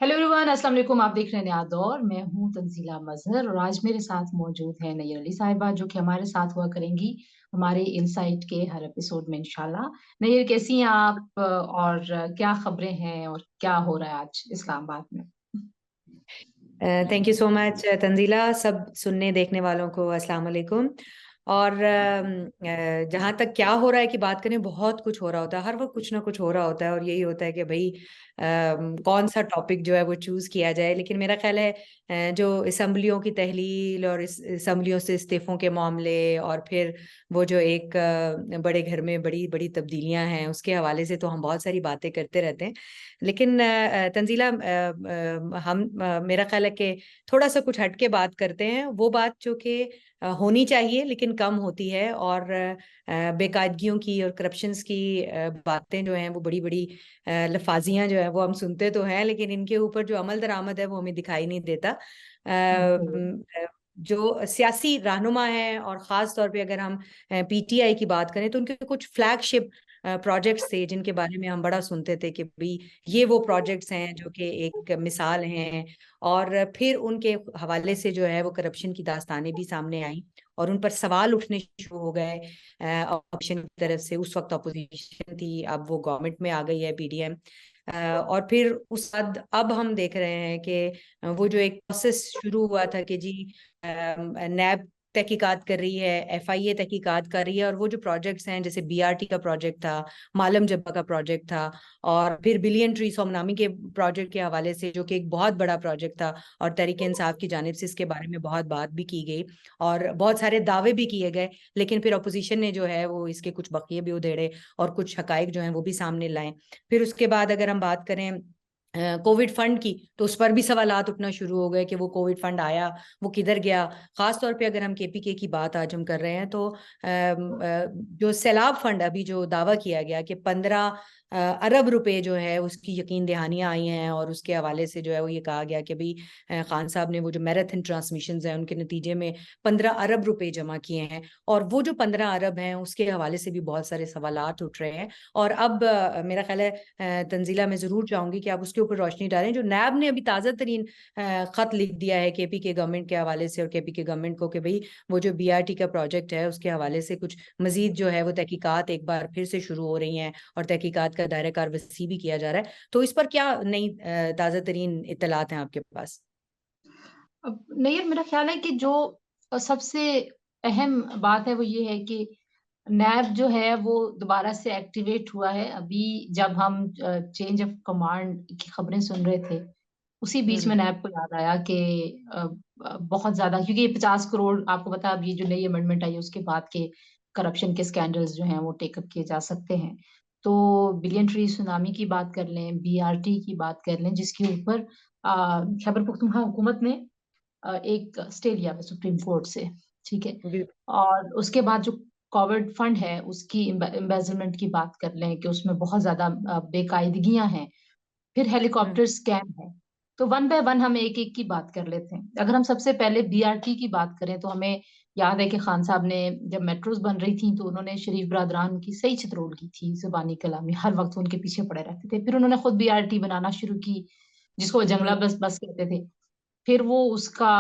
Hello everyone, अस्सलाम वालेकुम। आप देख रहे हैं नया दौर। मैं हूं तंजीला मजहर और आज मेरे साथ मौजूद है नैयर अली साहिबा, जो कि हमारे साथ हुआ करेंगी हमारे इनसाइट के हर एपिसोड में इंशाल्लाह। नैयर, कैसी हैं आप और क्या खबरें हैं और क्या हो रहा है आज इस्लामाबाद में? Thank you so much Tanzila. सब सुनने देखने वालों को अस्सलाम वालेकुम। और जहाँ तक क्या हो रहा है कि बात करें, बहुत कुछ हो रहा होता है, हर वक्त कुछ ना कुछ हो रहा होता है और यही होता है कि भाई कौन सा टॉपिक जो है वो चूज किया जाए। लेकिन मेरा ख्याल है जो असम्बलियों की तहलील और इस असम्बलियों से इस्तीफों के मामले और फिर वो जो एक बड़े घर में बड़ी बड़ी तब्दीलियां हैं, उसके हवाले से तो हम बहुत सारी बातें करते रहते हैं। लेकिन तंजीला, हम मेरा ख्याल है कि थोड़ा सा कुछ हट के बात करते हैं, वो बात जो कि होनी चाहिए लेकिन कम होती है। और बेकायदगियों की और करप्शंस की बातें जो हैं वो बड़ी बड़ी लफाजियां जो है वो हम सुनते तो हैं, लेकिन इनके ऊपर जो अमल दरामद है वो हमें दिखाई नहीं देता। जो सियासी रहनुमा है और ख़ास तौर पे अगर हम पीटीआई की बात करें तो उनके कुछ फ्लैगशिप प्रोजेक्ट्स थे जिनके बारे में हम बड़ा सुनते थे कि भाई ये वो प्रोजेक्ट्स हैं जो कि एक मिसाल हैं। और फिर उनके हवाले से जो है वो करप्शन की दास्तानें भी सामने आई और उन पर सवाल उठने शुरू हो गए ऑपोजिशन की तरफ से। उस वक्त अपोजिशन थी, अब वो गवर्नमेंट में आ गई है, पीडीएम। और फिर उस बाद अब हम देख रहे हैं कि वो जो एक प्रोसेस शुरू हुआ था कि जी नैब तहकीकात कर रही है, एफआईए तहकीकात कर रही है, और वो जो प्रोजेक्ट्स हैं जैसे बीआरटी का प्रोजेक्ट था, मालम जब्बा का प्रोजेक्ट था, और फिर बिलियन ट्री सोमनामी के प्रोजेक्ट के हवाले से जो कि एक बहुत बड़ा प्रोजेक्ट था और तहरीक इंसाफ की जानिब से इसके बारे में बहुत बात भी की गई और बहुत सारे दावे भी किए गए। लेकिन फिर अपोजिशन ने जो है वो इसके कुछ बकिए भी उधेड़े और कुछ हकाइक जो हैं वो भी सामने लाए। फिर उसके बाद अगर हम बात करें कोविड फंड की, तो उस पर भी सवालात उठना शुरू हो गए कि वो कोविड फंड आया, वो किधर गया। खास तौर पे अगर हम केपीके की बात आज हम कर रहे हैं तो जो सैलाब फंड अभी जो दावा किया गया कि 15 अरब रुपए जो है उसकी यकीन दहानियां आई हैं, और उसके हवाले से जो है वो ये कहा गया कि भाई खान साहब ने वो जो मैराथन ट्रांसमिशन है उनके नतीजे में 15 अरब रुपए जमा किए हैं। और वो जो 15 अरब हैं उसके हवाले से भी बहुत सारे सवालात उठ रहे हैं। और अब मेरा ख्याल है तंजीला, मैं जरूर चाहूंगी कि आप उसके ऊपर रोशनी डालें। जो नैब ने अभी ताज़ा तरीन खत लिख दिया है केपी के गवर्नमेंट के हवाले से और केपी के गवर्नमेंट को कि भाई वो जो बीआरटी का प्रोजेक्ट है उसके हवाले से कुछ मजीद जो है वो तहकीकात एक बार फिर से शुरू हो रही हैं और तहकीकात का दायरा कार वसी भी किया जा रहा है। तो इस पर क्या नई ताज़ा तरीन इत्तलात हैं आपके पास? अब नहीं, मेरा ख्याल है कि जो सबसे अहम बात है वो ये है कि नैब जो है वो दोबारा से एक्टिवेट हुआ है। अभी जब हम चेंज ऑफ कमांड की खबरें सुन रहे थे, उसी बीच में हम्म। नैब को याद आया कि बहुत ज्यादा, क्योंकि ये 50 करोड़, आपको पता है अब ये जो नई अमेंडमेंट आई है उसके बाद के करप्शन के स्कैंडल्स जो हैं वो टेकअप किए जा सकते हैं। तो बिलियन ट्री सुनामी की बात कर लें, बीआरटी की बात कर लें, जिसके ऊपर खैबर पख्तूनख्वा हुकूमत ने एक स्टे लिया है सुप्रीम कोर्ट से। ठीक है। बिल्कुल। और उसके बाद जो कोविड फंड है उसकी एम्बेजलमेंट की बात कर लें कि उसमें बहुत ज्यादा बेकायदगियां हैं। फिर हम्म। हेलीकॉप्टर स्कैम है। तो वन बाय वन हम एक एक की बात कर लेते हैं। अगर हम सबसे पहले बीआरटी की बात करें तो हमें याद है कि खान साहब ने जब मेट्रोज बन रही थी तो उन्होंने शरीफ बरादरान की सही चित्रोल की थी, जुबानी कलामी, हर वक्त उनके पीछे पड़े रहते थे। फिर उन्होंने खुद बीआरटी बनाना शुरू की, जिसको वो जंगला हम्म। बस बस कहते थे। फिर वो उसका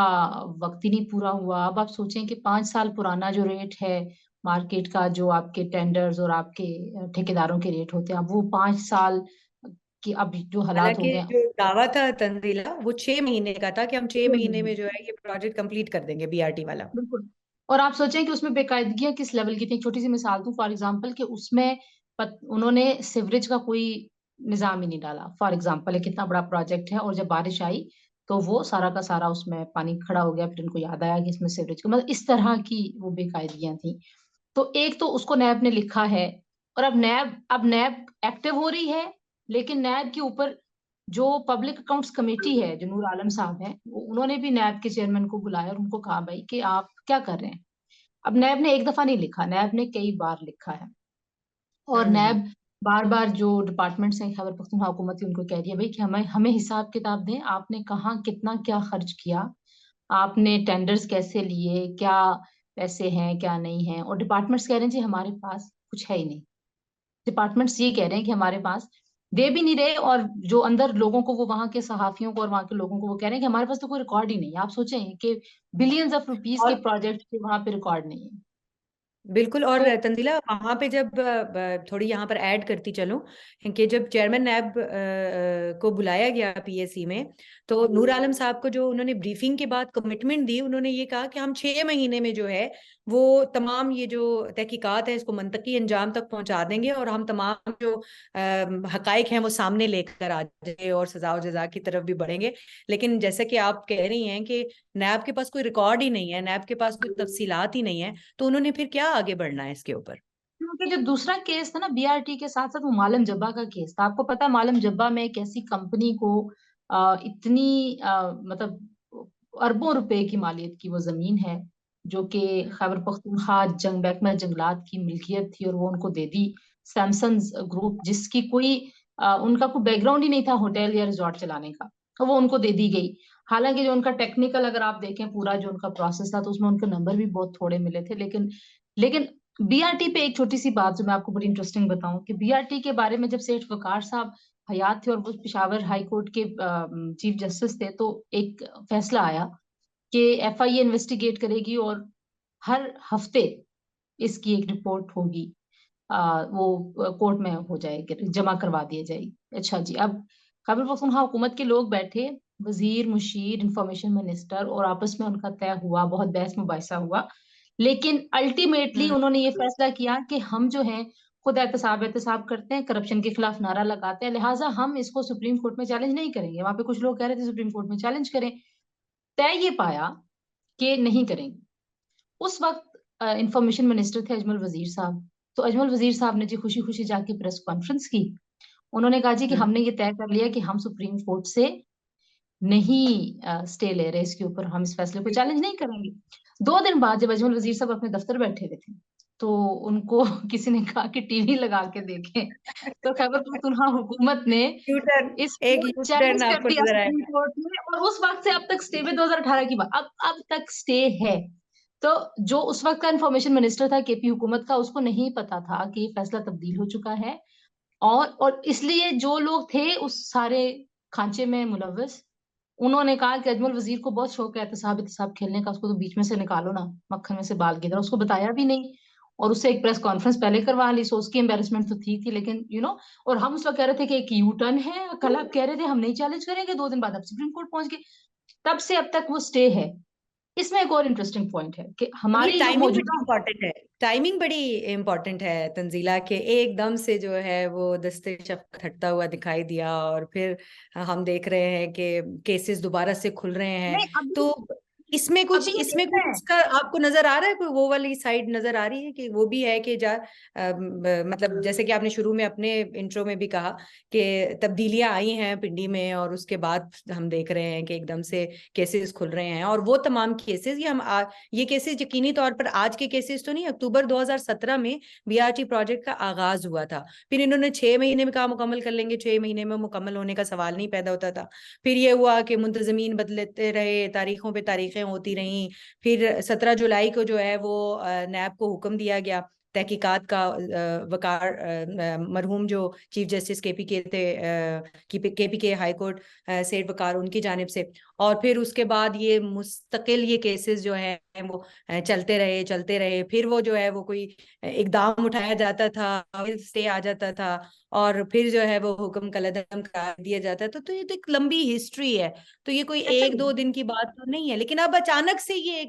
वक्त ही नहीं पूरा हुआ। अब आप सोचें कि 5 साल पुराना जो रेट है मार्केट का, जो आपके टेंडर्स और आपके ठेकेदारों के रेट होते हैं, अब वो 5 साल की अब जो हालात हो हालांकि गए हैं। जो दावा था तंजीला वो 6 महीने का था कि हम 6 महीने में 6 महीने। जो है ये प्रोजेक्ट कंप्लीट कर देंगे, बीआरटी वाला। बिल्कुल। और आप सोचें कि उसमें बेकायदगियां किस लेवल की थी। एक छोटी सी मिसाल दूं फॉर एग्जांपल, कि उसमें उन्होंने सिवरेज का कोई निजाम ही नहीं डाला। फॉर एग्जांपल, एक इतना बड़ा प्रोजेक्ट है और जब बारिश आई तो वो सारा का सारा उसमें पानी खड़ा हो गया। फिर उनको याद आया कि इसमें सिवरेज का, मतलब इस तरह की वो बेकायदगियां थी। तो एक तो उसको नैब ने लिखा है, और अब नैब एक्टिव हो रही है। लेकिन नैब के ऊपर जो पब्लिक अकाउंट्स कमेटी है, जो नूर आलम साहब हैं, उन्होंने भी नैब के चेयरमैन को बुलाया और उनको कहा भाई कि आप क्या कर रहे हैं। अब नैब ने एक दफा नहीं लिखा, नैब ने कई बार लिखा है। और हम्म। नैब बार बार जो डिपार्टमेंट्स हैं, खैबर पख्तूनख्वा हुकूमत ही, उनको कह रही है भाई कि हमें हमें हिसाब किताब दें, आपने कहाँ कितना क्या खर्च किया, आपने टेंडर्स कैसे लिए, क्या पैसे हैं क्या नहीं है। और डिपार्टमेंट्स कह रहे हैं जी हमारे पास कुछ है ही नहीं। डिपार्टमेंट्स ये कह रहे हैं कि हमारे पास दे भी नहीं रहे, और जो अंदर लोगों को, वो वहां के सहाफियों को और वहां के लोगों को वो कह रहे हैं कि हमारे पास तो कोई रिकॉर्ड ही नहीं है। आप सोचें कि बिलियंस ऑफ रुपीस के और प्रोजेक्ट के वहां पे रिकॉर्ड नहीं है। बिल्कुल। और तो तंजीला, वहां पे जब थोड़ी यहाँ पर ऐड करती चलूं कि जब चेयरमैन नैब को बुलाया गया पीएससी में, तो नूर आलम साहब को जो उन्होंने ब्रीफिंग के बाद कमिटमेंट दी, उन्होंने ये कहा कि हम 6 महीने में जो है वो तमाम ये जो तहकीकात है इसको मंतकी अंजाम तक पहुंचा देंगे, और हम तमाम जो हकाइक हैं वो सामने लेकर आ जाएंगे और सजा और जजा की तरफ भी बढ़ेंगे। लेकिन जैसा कि आप कह रही हैं कि नैब के पास कोई रिकॉर्ड ही नहीं है, नैब के पास कोई तफसीलात ही नहीं है, तो उन्होंने फिर क्या आगे बढ़ना है इसके ऊपर? क्योंकि जो दूसरा केस था ना बीआरटी के साथ साथ, वो मालम जब्बा का केस था। आपको पता है मालम जब्बा में एक ऐसी कंपनी को इतनी मतलब अरबों रुपए की मालियत की वो जमीन है, जो कि खैबर पख्तूनख्वा जंग महकमा जंगलात की मिल्कियत थी, और वो उनको दे दी सैमसंग ग्रुप, जिसकी कोई उनका कोई बैकग्राउंड ही नहीं था होटल या रिजॉर्ट चलाने का, तो वो उनको दे दी गई। हालांकि जो उनका टेक्निकल, अगर आप देखें पूरा जो उनका प्रोसेस था, तो उसमें उनके नंबर भी बहुत थोड़े मिले थे। लेकिन बीआरटी पे एक छोटी सी बात जो मैं आपको बड़ी इंटरेस्टिंग बताऊं, कि बीआरटी के बारे में जब सेठ वकार साहब हयात थे और वो पेशावर हाई कोर्ट के चीफ जस्टिस थे, तो एक फैसला आया कि एफआईए इन्वेस्टिगेट करेगी और हर हफ्ते इसकी एक रिपोर्ट होगी, वो कोर्ट में हो जाएगी, जमा करवा दी जाएगी। अच्छा जी, अब खैबर पख्तूनख्वा हुकूमत के लोग बैठे, वजीर, मुशीर, इंफॉर्मेशन मिनिस्टर, और आपस में उनका तय हुआ, बहुत बहस मुबाहिसा हुआ। लेकिन अल्टीमेटली हम्म। उन्होंने ये फैसला किया कि हम जो हैं खुद एहतसाब एहतसाब करते हैं, करप्शन के खिलाफ नारा लगाते हैं, लिहाजा हम इसको सुप्रीम कोर्ट में चैलेंज नहीं करेंगे। वहां पे कुछ लोग कह रहे थे सुप्रीम कोर्ट में चैलेंज करें, तय ये पाया कि नहीं करेंगे। उस वक्त इंफॉर्मेशन मिनिस्टर थे अजमल वजीर साहब। तो अजमल वजीर साहब ने जी खुशी खुशी जाके प्रेस कॉन्फ्रेंस की। उन्होंने कहा जी कि हम्म। हमने ये तय कर लिया कि हम सुप्रीम कोर्ट से नहीं स्टे ले रहे इसके ऊपर, हम इस फैसले को चैलेंज नहीं करेंगे। 2 दिन बाद जब अजमल वजीर साहब अपने दफ्तर बैठे हुए थे, तो उनको किसी ने कहा कि टीवी लगा के देखें, तो खैबर पख्तूनख्वा हुकूमत ने यू टर्न, एक इसको यू चैलेंज टर्न कर आपको दिया नजर सुप्रीम आएगा। कोर्ट में, और उस वक्त से अब तक स्टे में, 2018 की बात, अब तक स्टे है। तो जो उस वक्त का इंफॉर्मेशन मिनिस्टर था केपी हुकूमत का, उसको नहीं पता था कि ये फैसला तब्दील हो चुका है। और इसलिए जो लोग थे उस सारे खांचे में मुलव्वस, उन्होंने कहा कि अजमल वजीर को बहुत शौक है एहतसाब एहतसाब खेलने का, उसको तो बीच में से निकालो ना, मक्खन में से बाल की तरह। उसको बताया भी नहीं, और उससे एक प्रेस कॉन्फ्रेंस पहले करवा ली, सो उसकी एम्बेरसमेंट तो थी लेकिन और हम उस वक्त कह रहे थे कि एक यू टर्न है, कल आप कह रहे थे हम नहीं चैलेंज करेंगे, 2 दिन बाद आप सुप्रीम कोर्ट पहुंच गए। तब से अब तक वो स्टे है। इसमें एक और इंटरेस्टिंग पॉइंट है कि अब ये हमारी जो टाइमिंग बड़ी मौजूदा, इंपॉर्टेंट है, टाइमिंग बड़ी इंपॉर्टेंट है तंजीला, के एकदम से जो है वो दस्ते शफ़क़त हटता हुआ दिखाई दिया, और फिर हम देख रहे हैं कि केसेस दोबारा से खुल रहे हैं। नहीं तो अभी इसमें देखना कुछ है। इसका आपको नजर आ रहा है, कोई वो वाली साइड नजर आ रही है कि वो भी है कि मतलब जैसे कि आपने शुरू में अपने इंट्रो में भी कहा कि तब्दीलियां आई हैं पिंडी में, और उसके बाद हम देख रहे हैं कि एकदम से केसेस खुल रहे हैं, और वो तमाम केसेस ये केसेस यकीनी तौर पर आज के केसेस तो नहीं, अक्टूबर 2017 में बीआरटी प्रोजेक्ट का आगाज हुआ था। फिर इन्होंने 6 महीने में काम मुकम्मल कर लेंगे, 6 महीने में मुकम्मल होने का सवाल नहीं पैदा होता था। फिर ये हुआ कि मुंतजमीन बदलते रहे, तारीखों पे तारीखें होती रहीं। फिर 17 जुलाई को जो है वो नैब को हुक्म दिया गया तहकीकात का, वकार मरहूम जो चीफ जस्टिस केपी के थे, केपी के हाई कोर्ट सेठ वकार, उनकी जानिब से। और फिर उसके बाद ये मुस्तकिल ये केसेस जो है वो चलते रहे। फिर वो जो है वो कोई इकदाम उठाया जाता था, फिर स्टे आ जाता था, और फिर जो है वो हुक्म कलअदम करार दिया जाता था। तो ये तो एक लंबी हिस्ट्री है, तो ये कोई अच्छा, 1-2 दिन की बात तो नहीं है। लेकिन अब अचानक से ये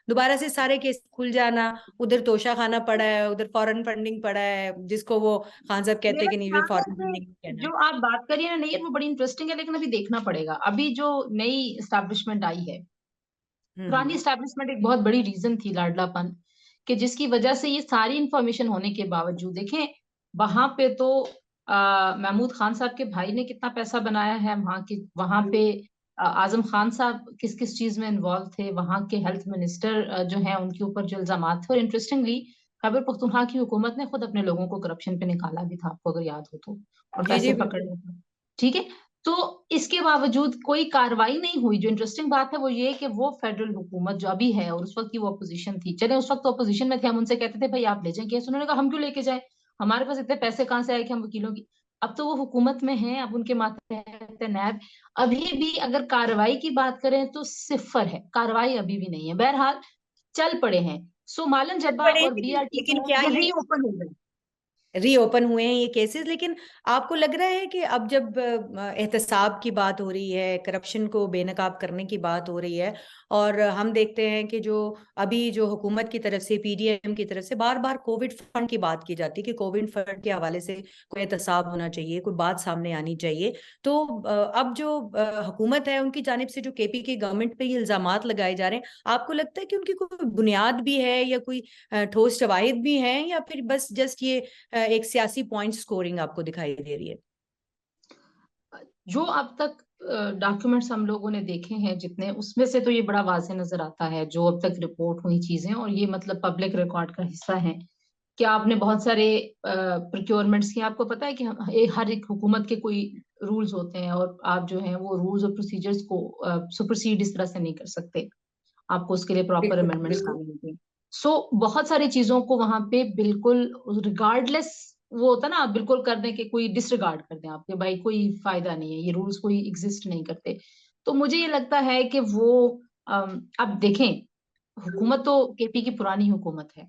दोबारा से सारे केस खुल जाना, उधर तोशा खाना पड़ा है, उधर फॉरेन फंडिंग पड़ा है, जिसको वो खान साहब कहते हैं मेरा कि नहीं, ख्याल है फॉरेन कि फंडिंग कहना जो है। आप बात करिए ना नैयर, वो बड़ी इंटरेस्टिंग है, लेकिन अभी देखना पड़ेगा। अभी जो नई इस्टेब्लिशमेंट आई है, पुरानी हम्म। इस्टेब्लिशमेंट एक बहुत बड़ी रीजन थी लाडलापन, कि जिसकी वजह से ये सारी इंफॉर्मेशन होने के बावजूद देखें, वहां पे तो महमूद खान साहब के भाई ने कितना पैसा बनाया है, वहां पे आजम खान साहब किस किस चीज में इन्वॉल्व थे, वहां के हेल्थ मिनिस्टर जो है उनके ऊपर जो इल्जाम थे। और इंटरेस्टिंगली खैबर पख्तूनख्वा की हुकूमत ने खुद अपने लोगों को करप्शन पे निकाला भी था, आपको अगर याद हो तो, और जी जी पैसे बिल्कुल। पकड़े थे। ठीक है। तो इसके बावजूद कोई कार्रवाई नहीं हुई। जो इंटरेस्टिंग बात है वो ये कि वो फेडरल हुकूमत जो अभी है, और उस वक्त की वो अपोजिशन थी, चले उस वक्त तो अपोजिशन में थे, हम उनसे कहते थे भाई आप ले जाएं केस, उन्होंने कहा हम क्यों लेके जाए, हमारे पास इतने पैसे कहाँ से आए कि हम वकीलों की। अब तो वो हुकूमत में है, अब उनके मातहत है नैब। अभी भी अगर कार्रवाई की बात करें तो सिफर है, कार्रवाई अभी भी नहीं है। बहरहाल चल पड़े हैं। सो मालन जब्बा बड़े और बीआरटी लेकिन जो है क्या ये ये रीओपन हो गए। रीओपन हुए हैं ये केसेस, लेकिन आपको लग रहा है कि अब जब एहतसाब की बात हो रही है, करप्शन को बेनकाब करने की बात हो रही है, और हम देखते हैं कि जो अभी जो हुकूमत की तरफ से, पीडीएम की तरफ से बार बार कोविड फंड की बात की जाती है कि कोविड फंड के हवाले से कोई एहतसाब होना चाहिए, कोई बात सामने आनी चाहिए। तो अब जो हुकूमत है उनकी जानिब से जो केपी की गवर्नमेंट पे ये इल्जामात लगाए जा रहे हैं, आपको लगता है कि उनकी कोई बुनियाद भी है, या कोई ठोस शवाहिद भी हैं, या फिर बस जस्ट ये एक सियासी पॉइंट स्कोरिंग आपको दिखाई दे रही है? जो अब तक डॉक्यूमेंट्स हम लोगों ने देखे हैं जितने, उसमें से तो ये बड़ा वाज़ेह नजर आता है जो अब तक रिपोर्ट हुई चीजें, और ये मतलब पब्लिक रिकॉर्ड का हिस्सा है कि आपने बहुत सारे प्रोक्योरमेंट्स किए। आपको पता है कि हर एक हुकूमत के कोई रूल्स होते हैं, और आप जो है वो रूल्स और प्रोसीजर्स को सुपरसीड इस तरह से नहीं कर सकते। आपको उसके लिए प्रॉपर बिल्कुल अमेंडमेंट्स बिल्कुल। लानी होती हैं। सो बहुत सारी चीजों को वहां पे बिल्कुल रिगार्डलेस, वो होता ना, आप बिल्कुल कर दें कि कोई डिसरिगार्ड कर दें आपके, भाई कोई फायदा नहीं है, ये रूल्स कोई एग्जिस्ट नहीं करते। तो मुझे ये लगता है कि वो अब देखें, हुकूमत तो केपी की पुरानी हुकूमत है।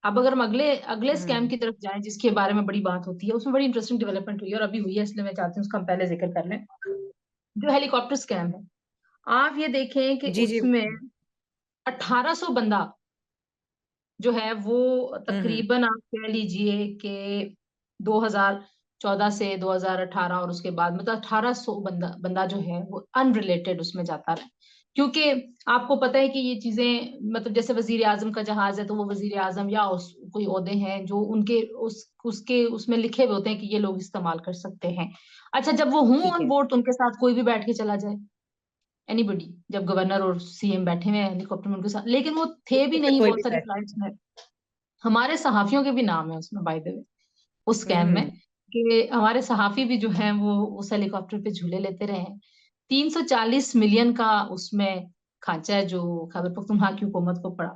अब अगर हम अगले अगले स्कैम हम्म की तरफ जाएं जिसके बारे में बड़ी बात होती है, उसमें बड़ी इंटरेस्टिंग डेवलपमेंट हुई है और अभी हुई है, इसलिए मैं चाहती हूँ उसका हम पहले जिक्र कर लें। जो हेलीकॉप्टर स्कैम है, आप ये देखें कि जी जी। उसमें 1800 बंदा जो है वो हम्म। तकरीबन आप कह लीजिए कि 2014 से 2018 और उसके बाद मतलब 1800 बंदा बंदा जो है वो अनरिलेटेड उसमें जाता रहा। क्योंकि आपको पता है कि ये चीजें, मतलब जैसे वजीर आजम का जहाज है तो वो वजीर आजम या कोई ओहदे हैं जो उनके उसके उसमें लिखे हुए होते हैं कि ये लोग इस्तेमाल कर सकते हैं। अच्छा, जब वो हों ठीक ऑन है। बोर्ड तो उनके साथ कोई भी बैठ के चला जाए, एनीबडी। जब गवर्नर और सीएम बैठे हुए हैं हेलीकॉप्टर में उनके साथ, लेकिन वो थे भी नहीं कोई भी बहुत सारी है। फ्लाइट्स में। हमारे सहाफियों के भी नाम है उसमें, बाय द वे, उस कैम्प में, हम्म। कि हमारे सहाफी भी जो हैं वो उस हेलीकॉप्टर पे झूले लेते रहे हैं। 340 मिलियन का उसमें खांचा है जो खैबर पख्तूनख्वा की हुकूमत को पड़ा।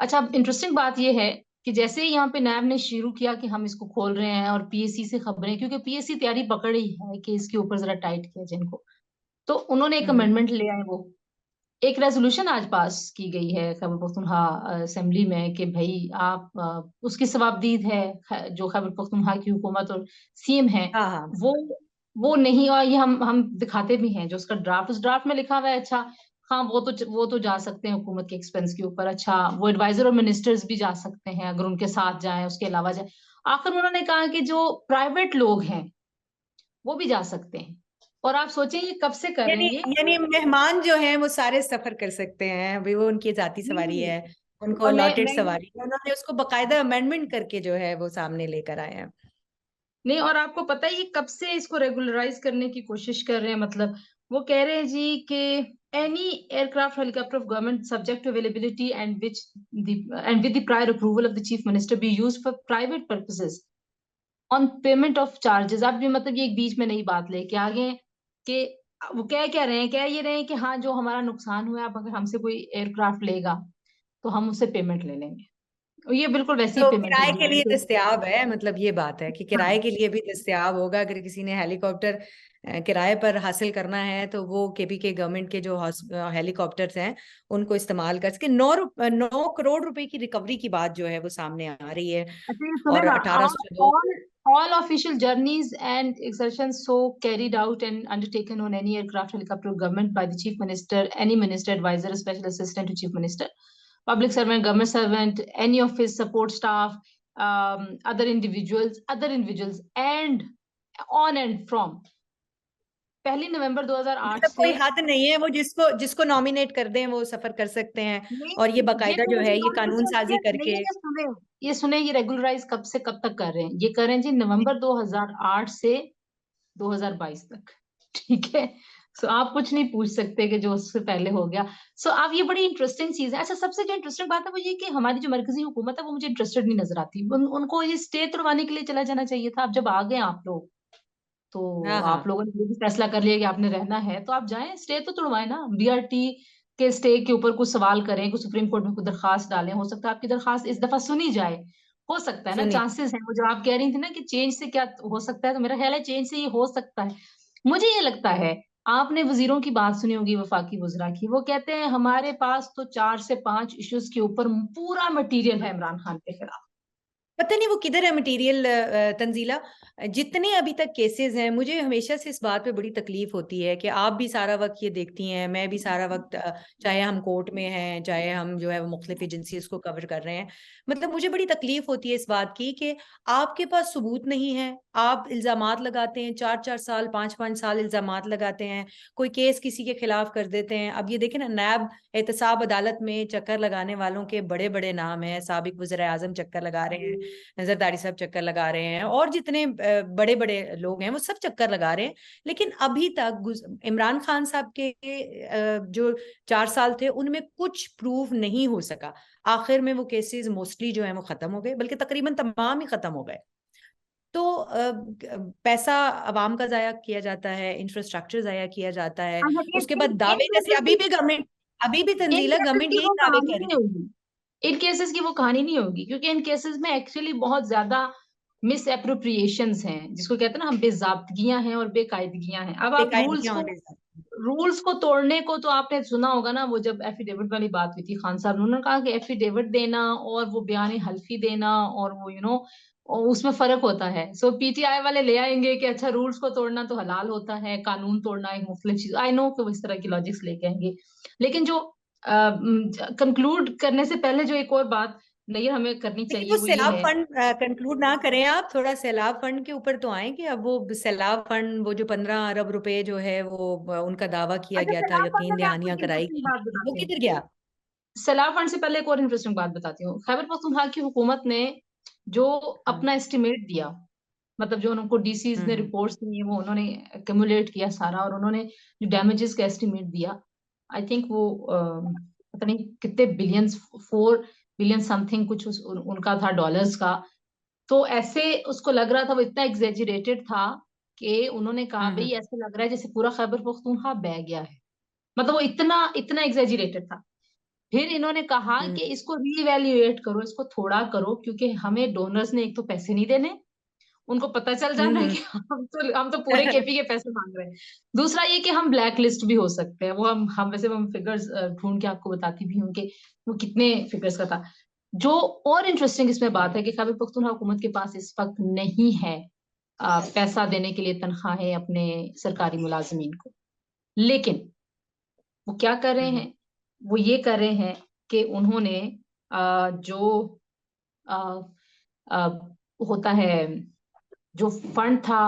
अच्छा, अब इंटरेस्टिंग बात यह है कि जैसे ही यहाँ पे नैब ने शुरू किया कि हम इसको खोल रहे हैं, और पीएससी से खबरें, क्योंकि पीएससी तैयारी पकड़ ही है कि इसके ऊपर जरा टाइट किया जाए इनको, तो उन्होंने एक हम्म। अमेंडमेंट ले आए। वो एक रेजोल्यूशन आज पास की गई है खैबर पख्तूनख्वा असेंबली में कि भाई आप उसकी जवाबदीद है, जो खैबर पख्तूनख्वा की हुकूमत और सीएम है, हाँ हाँ। वो वो नहीं। और ये हम दिखाते भी हैं जो उसका ड्राफ्ट, उस ड्राफ्ट में लिखा हुआ है। अच्छा, हाँ, वो तो जा सकते हैं हुकूमत के एक्सपेंस के ऊपर। अच्छा, वो एडवाइजर और मिनिस्टर्स भी जा सकते हैं अगर उनके साथ जाएं, उसके अलावा जाए। आखिर उन्होंने कहा कि जो प्राइवेट लोग हैं वो भी जा सकते हैं। और आप सोचें ये कब से कर रहे यानी हैं ये। यानी मेहमान जो हैं वो सारे सफर कर सकते हैं, अभी वो उनकी जाती सवारी जी। है, उनको और अलॉटेड मैं सवारी है, उन्होंने उसको बकायदा अमेंडमेंट करके जो है वो सामने लेकर आए हैं। नहीं, और आपको पता है ये कब से इसको रेगुलराइज करने की कोशिश कर रहे हैं, मतलब वो कह रहे हैं जी कि any aircraft helicopter of government subject to availability and with the prior approval of the chief minister be used for private purposes on payment of charges. आप भी मतलब ये एक बीच में नई बात लेके आ गए हैं कि वो कह रहे हैं, कह ये रहे हैं कि हाँ, जो हमारा नुकसान हुआ है, अब अगर हमसे कोई एयरक्राफ्ट लेगा तो हम उससे पेमेंट ले लेंगे। और ये बिल्कुल वैसी तो पेमेंट किराए होगी के लिए जैसे। दस्तयाब है, मतलब ये बात है कि किराए हाँ। के लिए भी दस्तयाब होगा, अगर किसी ने हेलीकॉप्टर किराए पर हासिल करना है तो वो केपी के गवर्नमेंट के जो हेलीकॉप्टर्स हैं उनको इस्तेमाल कर सके। 9 करोड़ रुपए की रिकवरी की बात जो है वो सामने आ रही है। अच्छा, ये सुने और ना, 1802। all official journeys and exertions so carried out and undertaken on any aircraft helicopter of government by the chief minister, any minister, advisor, special assistant to chief minister, public servant, government servant, any of his support staff, other individuals and on and from 1 नवंबर 2008 मतलब से। कोई हद नहीं है, वो जिसको जिसको nominate कर दें वो सफर कर सकते हैं। नहीं, और ये ये बाकायदा जो कह रहे है ये कानून हैं साजी नहीं, करके। ये सुने ये रेगुलराइज कब से कब तक कर रहे हैं, ये कर रहे हैं जी नवंबर 2008 से 2022 तक। ठीक है। सो आप कुछ नहीं पूछ सकते कि जो उससे पहले हो गया। सो आप, ये बड़ी इंटरेस्टिंग चीज है। अच्छा, सबसे जो इंटरेस्टिंग बात है वो ये कि हमारी जो मरकजी हुकूमत है वो मुझे इंटरेस्टेड नहीं नजर आती। उनको ये स्टे तुड़वाने के लिए चला जाना चाहिए था। अब जब आ गए आप लोग, तो हाँ आप हाँ। लोगों ने ये भी फैसला कर लिया कि आपने रहना है, तो आप जाएं, स्टे तो तुड़वाएं ना। बीआरटी के स्टे के ऊपर कुछ सवाल करें, कुछ सुप्रीम कोर्ट में कुछ दरखास्त डालें, हो सकता है आपकी दरखास्त इस दफा सुनी जाए। हो सकता है ना, सुनिए, चांसेस हैं, वो जो आप कह रही थी ना कि चेंज से क्या हो सकता है, तो मेरा ख्याल है चेंज से ये हो सकता है। मुझे ये लगता है, आपने वजीरों की बात सुनी होगी, वफाकी वज़रा की, वो कहते हैं हमारे पास तो 4 से 5 इश्यूज के ऊपर पूरा मटेरियल है इमरान खान के खिलाफ। पता नहीं वो किधर है मटेरियल। तंजीला, जितने अभी तक केसेस हैं, मुझे हमेशा से इस बात पे बड़ी तकलीफ होती है कि आप भी सारा वक्त ये देखती हैं, मैं भी सारा वक्त, चाहे हम कोर्ट में हैं, चाहे हम जो है वो मुख्तलिफ एजेंसीज को कवर कर रहे हैं, मतलब मुझे बड़ी तकलीफ होती है इस बात की कि आपके पास सबूत नहीं है, आप इल्जामात लगाते हैं, 4-4 साल 5-5 साल इल्जामात लगाते हैं, कोई केस किसी के खिलाफ कर देते हैं। अब ये देखें ना, नायब एहतसाब अदालत में चक्कर लगाने वालों के बड़े बड़े नाम हैं, साबिक वज़ीर आज़म चक्कर लगा रहे हैं, जरदारी साहब चक्कर लगा रहे हैं, और जितने बड़े बड़े लोग हैं वो सब चक्कर लगा रहे हैं। लेकिन अभी तक इमरान खान साहब के जो 4 साल थे उनमें कुछ प्रूव नहीं हो सका। आखिर में वो केसेस मोस्टली जो है वो खत्म हो गए, बल्कि तकरीबन तमाम ही खत्म हो गए। तो पैसा अवाम का जाया किया जाता है, इंफ्रास्ट्रक्चर जाया किया जाता है, हाँ, उसके इन बाद दावे, इन जैसे केसेस अभी भी गवर्नमेंट, अभी भी इन तंजीला केसेस गवर्नमेंट की यही वो दावे कहानी कर नहीं रही होगी, इन केसेस की वो कहानी नहीं होगी, क्योंकि इन केसेस में एक्चुअली बहुत ज्यादा मिस एप्रोप्रिएशंस हैं, जिसको कहते हैं ना हम, बेजाब्तगियां हैं और बेकायदगियां हैं। अब है, आप बेकायदगियां और बेजात। रूल्स को तोड़ने को तो आपने सुना होगा ना, वो जब एफिडेविट वाली बात हुई थी, खान साहब ने, उन्होंने कहा कि एफिडेविट देना और वो बयान हल्फी देना और वो उसमें फर्क होता है। सो पीटीआई वाले ले आएंगे कि अच्छा रूल्स को तोड़ना तो हलाल होता है, कानून तोड़ना एक मुख्तलिफ चीज, आई नो कि वो इस तरह की लॉजिक्स लेके आएंगे। लेकिन जो कंक्लूड करने से पहले जो एक और बात नहीं हमें करनी लेकिन चाहिए, वो वो ये सैलाब है। फंड कंक्लूड ना करें आप, थोड़ा सैलाब फंड के ऊपर तो आए कि अब वो सैलाब फंड, वो जो 15 अरब रुपए जो है वो उनका दावा किया अच्छा, गया था, सैलाब फंड में यकीन मैं आपको दहानियां एक कराई इंटरेस्टिंग गई बात थी, वो बताती हूँ। किधर गया? सैलाब फंड से पहले एक और इंटरेस्टिंग बात बताती हूँ। खैबर पख्तूनख्वा की हुकूमत ने जो हम्म अपना एस्टिमेट दिया, मतलब जो उनको डीसीज ने हम्म रिपोर्ट्स दी, वो उन्होंने एक्यूमुलेट किया सारा, और उन्होंने जो डैमेजेस का एस्टिमेट दिया, आई थिंक वो पता नहीं कितने बिलियंस, 4 बिलियन समथिंग कुछ उनका था, डॉलर्स का। तो ऐसे उसको लग रहा था, वो इतना एग्जेजरेटेड था कि उन्होंने कहा भाई हम्म ऐसे लग रहा है जैसे पूरा खैबर पख्तूनख्वा बह गया है, मतलब वो इतना इतना एग्जेजरेटेड था। फिर इन्होंने कहा हम्म कि इसको रीवैल्यूएट करो, इसको थोड़ा करो, क्योंकि हमें डोनर्स ने एक तो पैसे नहीं देने, उनको पता चल जाना है हम्म कि हम तो पूरे केपी के पैसे मांग रहे हैं। दूसरा ये कि हम ब्लैक लिस्ट भी हो सकते हैं, वो हम वैसे हम फिगर्स ढूंढ के आपको बताती भी हूँ कि वो कितने फिगर्स का था। जो और इंटरेस्टिंग इसमें बात है कि खैबर पख्तूनख्वा हुकूमत के पास इस वक्त नहीं है पैसा देने के लिए तनख्वाहें अपने सरकारी मुलाजमीन को, लेकिन वो क्या कर रहे हम्म हैं, वो ये कर रहे हैं कि उन्होंने जो अ, अ, होता है, जो फंड था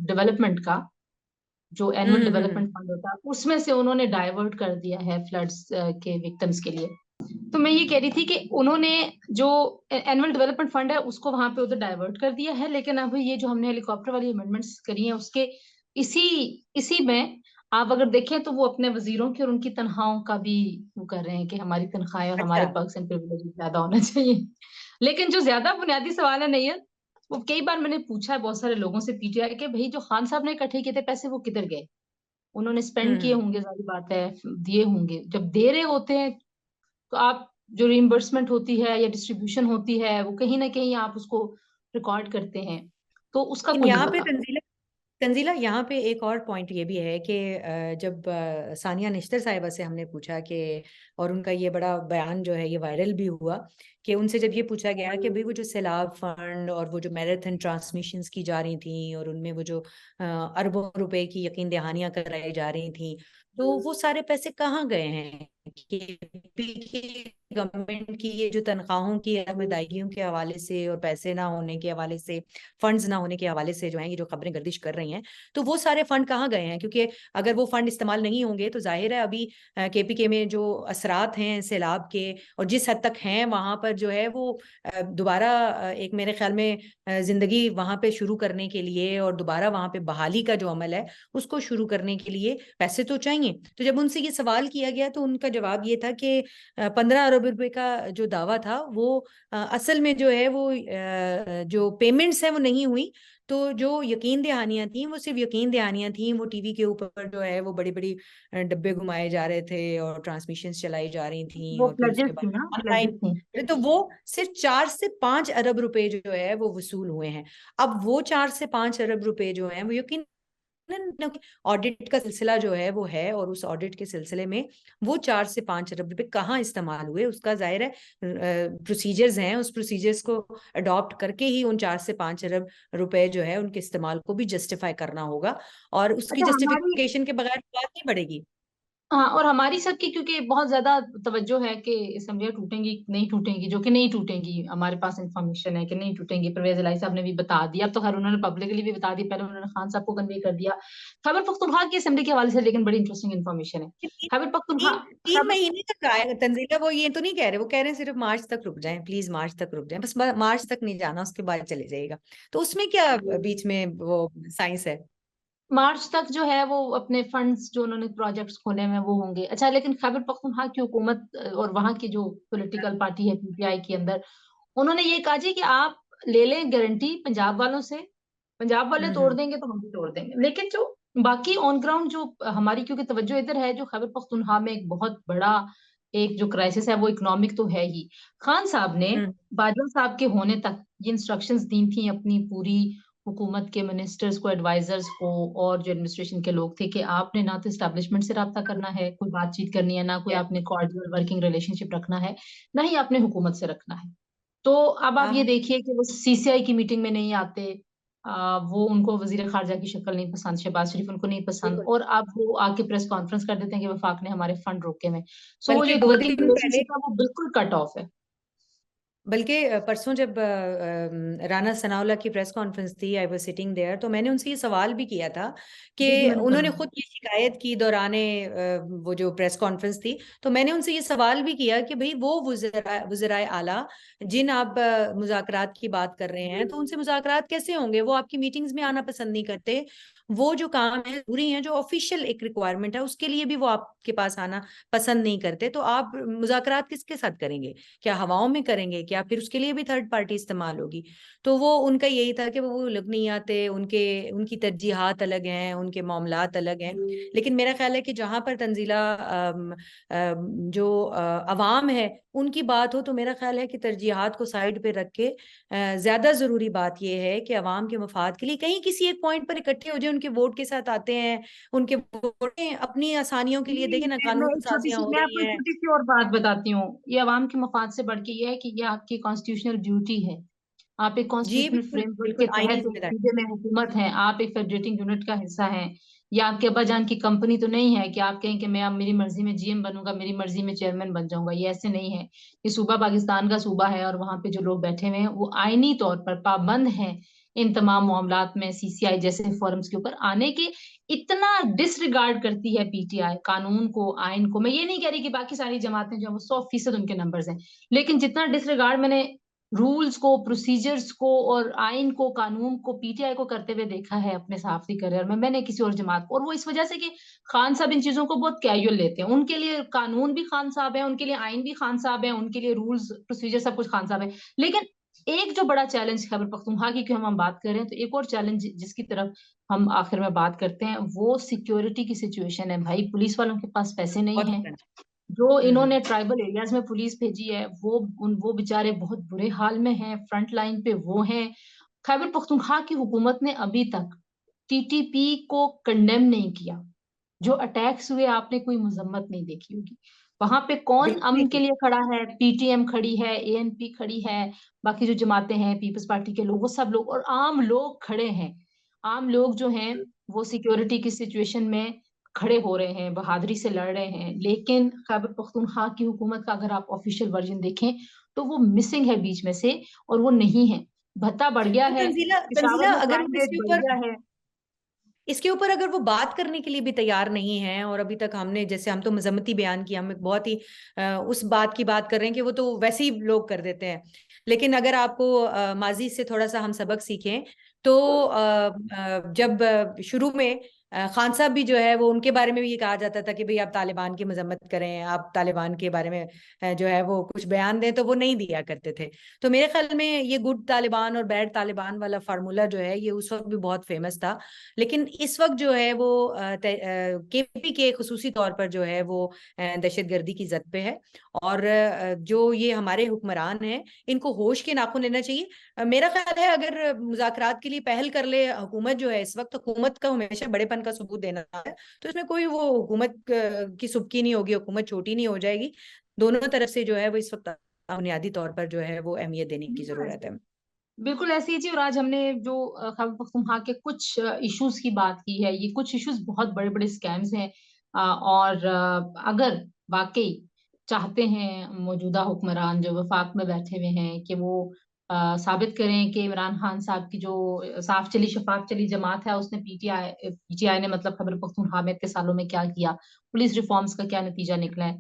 डेवलपमेंट का, जो एनुअल हम्म। डेवलपमेंट फंड होता है, उसमें से उन्होंने डाइवर्ट कर दिया है फ्लड्स के विक्टिम्स के लिए। तो मैं ये कह रही थी कि उन्होंने जो एनुअल डेवलपमेंट फंड है उसको वहां पे उधर डाइवर्ट कर दिया है, लेकिन अब ये जो हमने हेलीकॉप्टर वाली अमेंडमेंट्स करी हैं उसके इसी इसी में आप अगर देखें तो वो अपने वजीरों की और उनकी तनख्वाहों का भी वो कर रहे हैं कि हमारी तनख्वाहें और हमारे अच्छा। पर्क्स एंड प्रिविलेज ज्यादा होना चाहिए। लेकिन जो ज्यादा बुनियादी सवाल है नहीं है, वो कई बार मैंने पूछा है बहुत सारे लोगों से पीटीआई के, भाई जो खान साहब ने इकट्ठे किए थे पैसे वो किधर गए? उन्होंने स्पेंड किए हम्म होंगे, जारी बात है, दिए होंगे। जब दे रहे होते हैं तो आप जो रिइम्बर्समेंट होती है या डिस्ट्रीब्यूशन होती है, वो कहीं ना कहीं आप उसको रिकॉर्ड करते हैं, तो उसका लेकिन कोई नहीं यहाँ पे पता। तंजीला, तंजीला यहाँ पे एक और पॉइंट ये भी है कि जब सानिया निश्तर साहिबा से हमने पूछा कि, और उनका ये बड़ा बयान जो है ये वायरल भी हुआ, कि उनसे जब ये पूछा गया कि भाई वो जो सैलाब फंड और वो जो मैराथन ट्रांसमिशंस की जा रही थी और उनमें वो जो अरबों रुपए की यकीन दहानियां कराई जा रही थी, तो वो सारे पैसे कहाँ गए हैं? कि गवर्नमेंट की ये जो तनख्वाहों की अदायगियों के हवाले से और पैसे ना होने के हवाले से, फंड्स ना होने के हवाले से जो है ये जो खबरें गर्दिश कर रही हैं, तो वो सारे फंड कहाँ गए हैं? क्योंकि अगर वो फंड इस्तेमाल नहीं होंगे तो जाहिर है अभी केपीके में जो असरात हैं सैलाब के, और जिस हद तक हैं वहां पर जो है वो दोबारा एक मेरे ख्याल में जिंदगी वहां पे शुरू करने के लिए और दोबारा वहां पे बहाली का जो अमल है उसको शुरू करने के लिए पैसे तो चाहिए। तो जब उनसे ये सवाल किया गया तो उनका जवाब ये था कि 15 अरब रुपए का जो दावा था वो असल में जो है वो जो पेमेंट्स है वो नहीं हुई, तो जो यकीन दहानियां थी वो सिर्फ यकीन दहानियां थी, वो टीवी के ऊपर जो है वो बड़ी बड़ी डब्बे घुमाए जा रहे थे और ट्रांसमिशन चलाई जा रही थी, वो और फिर प्लेजेस उसके बाद थी ना, प्लेजेस ऑनलाइन, थी। तो वो सिर्फ 4 से 5 अरब रुपए जो है वो वसूल हुए हैं। अब वो 4 से 5 अरब रुपए जो है वो यकीन ऑडिट का सिलसिला जो है वो है, और उस ऑडिट के सिलसिले में वो 4 से 5 अरब रुपए कहाँ इस्तेमाल हुए उसका जाहिर है प्रोसीजर्स हैं, उस प्रोसीजर्स को अडॉप्ट करके ही उन 4 से 5 अरब रुपए जो है उनके इस्तेमाल को भी जस्टिफाई करना होगा, और उसकी अच्छा हमारी, जस्टिफिकेशन के बगैर बात नहीं बढ़ेगी। हाँ, और हमारी सबकी क्योंकि बहुत ज्यादा तवज्जो है कि असेंबलियां टूटेंगी नहीं टूटेंगी, जो कि नहीं टूटेंगी, हमारे पास इंफॉर्मेशन है कि नहीं टूटेंगी। परवेज इलाही साहब ने भी बता दिया, अब तो खैर उन्होंने पब्लिकली भी बता दी, पहले उन्होंने खान साहब को कन्वे कर दिया। खैबर पख्तूनख्वा की असेंबली के हवाले से लेकिन बड़ी इंटरेस्टिंग इन्फॉर्मेशन है। ये तीन खैबर पख्तूनख्वा, तीन तीन खैबर, महीने तक आए तंजीला, वो ये तो नहीं कह रहे, वो कह रहे हैं सिर्फ मार्च तक रुक जाएं, प्लीज मार्च तक रुक जाएं, बस मार्च तक नहीं जाना, उसके बाद चले जाइएगा। तो उसमें क्या बीच में वो साइंस है? मार्च तक जो है वो अपने फंड्स जो उन्होंने प्रोजेक्ट्स खोले हुए हैं वो होंगे। अच्छा, लेकिन खैबर पख्तूनख्वा की हुकूमत और वहां की जो पॉलिटिकल पार्टी है पीटीआई के अंदर, उन्होंने ये कहा जी कि आप ले लें गारंटी पंजाब वालों से, पंजाब वाले तोड़ हम्म। देंगे तो हम भी तोड़ देंगे। लेकिन जो बाकी ऑन ग्राउंड जो हमारी, क्योंकि तवज्जो इधर है, जो खैबर पख्तूनख्वा में एक बहुत बड़ा एक जो क्राइसिस है वो इकोनॉमिक तो है ही। खान साहब ने हम्म। बाजवा साहब के होने तक ये इंस्ट्रक्शंस दी थी अपनी पूरी हुकूमत के मिनिस्टर्स को, एडवाइजर्स को, और जो एडमिनिस्ट्रेशन के लोग थे, कि आपने ना तो इस्टेब्लिशमेंट से रब्ता करना है, कोई बातचीत करनी है, ना कोई Yeah. आपने कॉर्डियल वर्किंग रिलेशनशिप रखना है, ना ही आपने हुकूमत से रखना है। तो अब आप हाँ ये हाँ, देखिए कि वो सीसीआई की मीटिंग में नहीं आते, वो उनको वजीर खारजा की शक्ल नहीं पसंद, शहबाज शरीफ उनको नहीं पसंद, बिल्कुल। और अब वो आके प्रेस कॉन्फ्रेंस कर देते हैं कि वफाक ने हमारे फंड रोके हुए। सो वो बल्कि जो एक दो वर्किंग दिन पहले, रिलेशनशिप है वो बिल्कुल कट ऑफ है। बल्कि परसों जब राना सनाउल्लाह की प्रेस कॉन्फ्रेंस थी, आई वाज सिटिंग देयर, तो मैंने उनसे ये सवाल भी किया था कि जी जी, मैंने उन्होंने सुना। खुद ये शिकायत की दौराने वो जो प्रेस कॉन्फ्रेंस थी, तो मैंने उनसे ये सवाल भी किया कि भाई वो वज़राए आला जिन आप मुज़ाकरात की बात कर रहे हैं, तो उनसे मुज़ाकरात कैसे होंगे? वो आपकी मीटिंग्स में आना पसंद नहीं करते, वो जो काम है जरूरी है, जो ऑफिशियल एक रिक्वायरमेंट है, उसके लिए भी वो आपके पास आना पसंद नहीं करते, तो आप मुज़ाकरात किसके साथ करेंगे? क्या हवाओं में करेंगे? क्या फिर उसके लिए भी थर्ड पार्टी इस्तेमाल होगी? तो वो उनका यही था कि वो लोग नहीं आते, उनके उनकी तरजीहात अलग हैं, उनके मामलात अलग हैं। लेकिन मेरा ख्याल है कि जहां पर तंजीला जो अवाम है उनकी बात हो, तो मेरा ख्याल है कि तरजीहात को साइड पे रख के ज्यादा जरूरी बात यह है कि अवाम के मफाद के लिए कहीं किसी एक पॉइंट पर इकट्ठे हो जाए, उनके वोट के साथ आते हैं, उनके वोट अपनी आसानियों के लिए, देखें ना मैं कानून एक छोटी साजियां सी, हो मैं रही आपको एक हैं। छोटी सी और बात बताती हूँ। ये अवाम के मफाद से बढ़ के ये है कि ये आपकी कॉन्स्टिट्यूशनल ड्यूटी है। आप एक जी कॉन्स्टिट्यूशनल बिल्कुल फ्रेमवर्क के बिल्कुल, आईनी तहत एक जिम्मेदारी। सूबे में हुकूमत है, आप एक फेडरेटिंग यूनिट का हिस्सा हैं। या आपके अब्बाजान की कंपनी तो नहीं है कि आप कहें कि मैं अब मेरी मर्जी में जीएम बनूंगा, मेरी मर्जी में चेयरमैन बन जाऊंगा। ये ऐसे नहीं है। ये सूबा पाकिस्तान का सूबा है, और वहां पे जो लोग बैठे हुए हैं वो आईनी तौर पर पाबंद हैं इन तमाम मामलात में सीसीआई जैसे फोरम्स के ऊपर आने के। इतना डिसरिगार्ड करती है पीटीआई कानून को, आइन को। मैं ये नहीं कह रही कि बाकी सारी जमातें जो है वो 100% उनके नंबर्स हैं, लेकिन जितना डिसरिगार्ड मैंने रूल्स को, प्रोसीजर्स को, और आइन को, कानून को पीटीआई को करते हुए देखा है अपने सहाफती करियर में, मैंने किसी और जमात को। और वो इस वजह से कि खान साहब इन चीजों को बहुत कैजुअल लेते हैं। उनके लिए कानून भी खान साहब है, उनके लिए आइन भी खान साहब है, उनके लिए रूल्स प्रोसीजर सब कुछ खान साहब है। लेकिन एक जो बड़ा चैलेंज खैबर पख्तूनख्वा की क्यों हम बात कर रहे हैं, तो एक और चैलेंज जिसकी तरफ हम आखिर में बात करते हैं, वो सिक्योरिटी की सिचुएशन है। भाई, पुलिस वालों के पास पैसे नहीं बहुत है। फ्रेंड। जो हम्म। इन्होंने ट्राइबल एरियाज में पुलिस भेजी है, वो बेचारे बहुत बुरे हाल में हैं, फ्रंट लाइन पे वो हैं। खैबर पख्तूनख्वा की हुकूमत ने अभी तक टीटीपी को कंडेम नहीं किया। जो अटैक्स हुए आपने कोई मजम्मत नहीं देखी होगी। वहां पे कौन बिल्कुल नहीं अमन के की। लिए खड़ा है? पीटीएम खड़ी है, एएनपी खड़ी है, बाकी जो जमातें हैं, पीपल्स पार्टी के लोग, वो सब लोग, और आम लोग खड़े हैं। आम लोग जो हैं वो सिक्योरिटी की सिचुएशन में खड़े हो रहे हैं, बहादुरी से लड़ रहे हैं। लेकिन खैबर पख्तूनख्वा की हुकूमत का अगर आप ऑफिशियल वर्जन देखें तो वो मिसिंग है बीच में से, और वो नहीं है। भत्ता बढ़ गया तो है, तंजीला पिशावर तंजीला में अगर वो क्राइम रेट बढ़ गया है। इसके ऊपर अगर वो बात करने के लिए भी तैयार नहीं है, और अभी तक हमने, जैसे हम तो मजम्मती बयान किया, हम एक बहुत ही उस बात की बात कर रहे हैं कि वो तो वैसे ही लोग कर देते हैं, लेकिन अगर आपको माजी से थोड़ा सा हम सबक सीखें, तो जब शुरू में खान साहब भी जो है वो, उनके बारे में भी ये कहा जाता था कि भाई आप तालिबान की मजम्मत करें, आप तालिबान के बारे में जो है वो कुछ बयान दें, तो वो नहीं दिया करते थे। तो मेरे ख्याल में ये गुड तालिबान और बैड तालिबान वाला फार्मूला जो है ये उस वक्त भी बहुत फेमस था। लेकिन इस वक्त जो है वो केपी के खुसूसी तौर पर जो है वो दहशतगर्दी की जद पे है। और जो ये हमारे हुक्मरान हैं, इनको होश के नाखून लेना चाहिए। मेरा ख्याल है अगर मुज़ाकरात के लिए पहल कर ले हुकूमत, जो है इस वक्त हुकूमत का हमेशा बड़ेपन का सबूत देना है, तो इसमें कोई वो हुकूमत की सुबकी नहीं होगी, हुकूमत छोटी नहीं हो जाएगी। दोनों तरफ से जो है वो इस वक्त बुनियादी तौर पर जो है वो अहमियत देने की बिल्कुल जरूरत ऐसे है। बिल्कुल ऐसी ही जी। और आज हमने जो खैबर पख्तूनख्वा के कुछ इश्यूज की बात की है, ये कुछ इश्यूज बहुत बड़े बड़े स्कैम्स हैं। और अगर वाकई चाहते हैं मौजूदा हुक्मरान जो वफाक में बैठे हुए हैं कि वो साबित करें कि इमरान खान साहब की जो साफ चली शफाफ चली जमात है, उसने पीटीआई ने मतलब खैबर पख्तूनख्वा में इतने सालों में क्या किया, पुलिस रिफॉर्म्स का क्या नतीजा निकला है,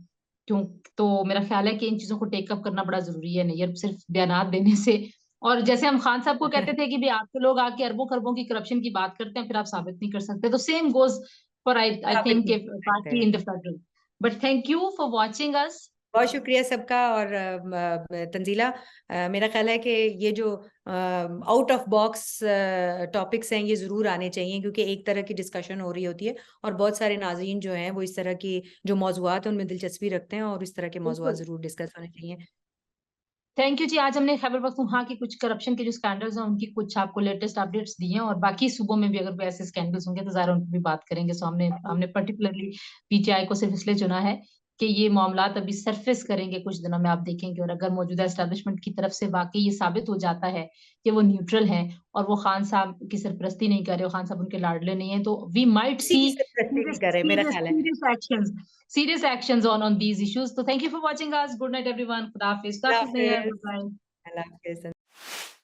क्यों। तो मेरा ख्याल है कि इन चीजों को टेकअप करना बड़ा जरूरी है, नहीं सिर्फ बयानात देने से। और जैसे हम खान साहब को कहते थे कि भाई आप तो लोग आके अरबों खरबों की करप्शन की बात करते हैं, फिर आप साबित नहीं कर सकते, तो सेम गोज फॉर आई साबित थिंक नहीं कर सकते पार्टी हैं। In the federal. But thank you for watching us. बहुत शुक्रिया सबका। और तंजीला, मेरा ख्याल है कि ये जो आउट ऑफ बॉक्स टॉपिक्स हैं ये ज़रूर आने चाहिए, क्योंकि एक तरह की डिस्कशन हो रही होती है और बहुत सारे नाज़रीन जो हैं वो इस तरह की जो मौज़ूआत हैं उनमें दिलचस्पी रखते हैं, और इस तरह के मौज़ूआत बिल्कुल। ज़रूर डिस्कस होने चाहिए। थैंक यू जी। आज हमने खैबर पख्तूनख्वा की कुछ करप्शन के जो स्कैंडल्स हैं उनकी कुछ आपको लेटेस्ट अपडेट्स दिए हैं, और बाकी सूबों में भी अगर कोई ऐसे स्कैंडल्स होंगे तो ज़रा उन पर भी बात करेंगे। सो हमने हमने पर्टिकुलरली पीटीआई को सिर्फ इसलिए चुना है कि ये मामलात अभी सरफेस करेंगे कुछ दिनों में, आप देखेंगे। और अगर मौजूदा एस्टेब्लिशमेंट की तरफ से वाकई ये साबित हो जाता है कि वो न्यूट्रल है और वो खान साहब की सरपरस्ती नहीं कर रहे, और खान साहब उनके लाडले नहीं है, तो वी माइट किसी सी की सरपरस्ती नहीं serious करे, मेरा serious ख्याल है। serious actions serious actions on these issues. So thank you for watching us. Good night everyone. Khuda Hafiz. Khuda Allah Hafiz, Nayyar. हाफिज़। Bye bye. अल्लाह हाफिज़।